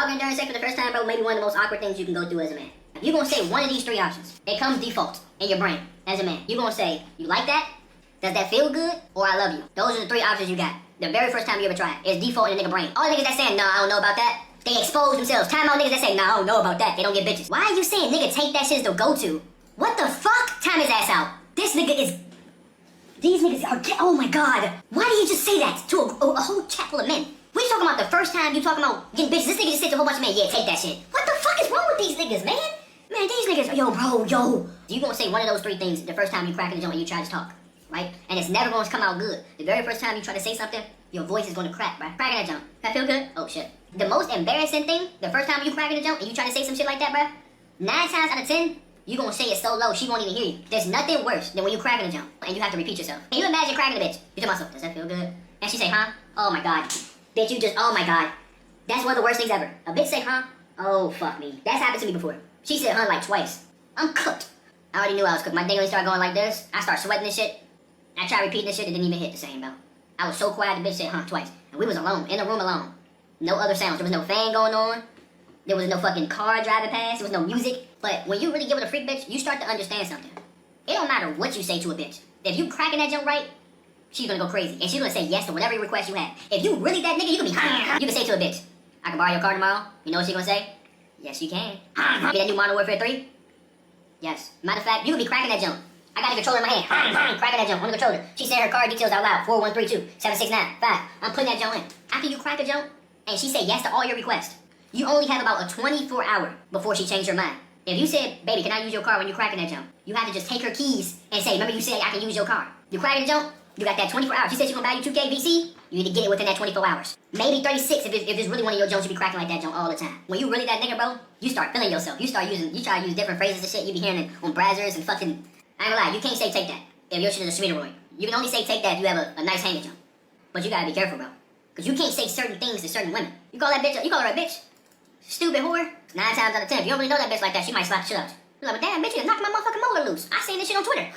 talking during sex for the first time, bro, maybe one of the most awkward things you can go through as a man. If you're gonna say one of these three options, it comes default in your brain as a man. You're gonna say, you like that? Does that feel good? Or I love you. Those are the three options you got. The very first time you ever try it. It's default in the nigga brain. All the niggas that saying, no, I don't know about that, they expose themselves. Time out niggas that say, no, I don't know about that, they don't get bitches. Why are you saying nigga take that shit as the go-to? What the fuck? Time his ass out. This nigga is... These niggas are... Oh my god. Why do you just say that to a whole chat full of men? We talking about the first time you talking about getting bitches. This nigga just said to a whole bunch of men, yeah, take that shit. What the fuck is wrong with these niggas, man? Man, these niggas... Yo, bro, yo. You gonna say one of those three things the first time you crack in the joint and you try to talk. Right? And it's never going to come out good. The very first time you try to say something, your voice is going to crack, bruh. Cracking that jump. That feel good? Oh, shit. The most embarrassing thing, the first time you cracking the jump and you try to say some shit like that, bruh, 9 times out of 10, you going to say it so low, she won't even hear you. There's nothing worse than when you cracking the jump and you have to repeat yourself. Can you imagine cracking a bitch? You tell myself, does that feel good? And she say, huh? Oh, my God. Bitch, you just, oh, my God. That's one of the worst things ever. A bitch say, huh? Oh, fuck me. That's happened to me before. She said, huh, like twice. I'm cooked. I already knew I was cooked. My dingling started going like this. I start sweating this shit. I tried repeating this shit, it didn't even hit the same, bro. I was so quiet, the bitch said, huh, twice. And we was alone, in the room alone. No other sounds. There was no fan going on. There was no fucking car driving past. There was no music. But when you really get with a freak bitch, you start to understand something. It don't matter what you say to a bitch. If you cracking that jump right, she's gonna go crazy. And she's gonna say yes to whatever request you have. If you really that nigga, you can be, you can say to a bitch, I can borrow your car tomorrow. You know what she gonna say? Yes, you can. Get that new Modern Warfare 3? Yes. Matter of fact, you can be cracking that jump. I got the controller in my hand. Cracking that jump on the controller. She said her card details out loud. 4132 769 5. I'm putting that jump in. After you crack a jump, and she said yes to all your requests, you only have about a 24 hour before she changed her mind. If you said, baby, can I use your car when you're cracking that jump? You have to just take her keys and say, remember you said I can use your car. You cracking the jump, you got that 24 hours. She said she's gonna buy you 2K VC, you need to get it within that 24 hours. Maybe 36 if it's really one of your jumps, you be cracking like that jump all the time. When you really that nigga, bro, you start feeling yourself. You try to use different phrases and shit. You be hearing it on Brazzers and fucking... I ain't gonna lie, you can't say take that if your shit is a Sweeteroid. You can only say take that if you have a nice hanging jump. But you gotta be careful, bro. Because you can't say certain things to certain women. You call her a bitch? Stupid whore? 9 times out of 10, if you don't really know that bitch like that, she might slap the shit out you. You're like, but damn, bitch, you just knocked my motherfucking molar loose. I seen this shit on Twitter.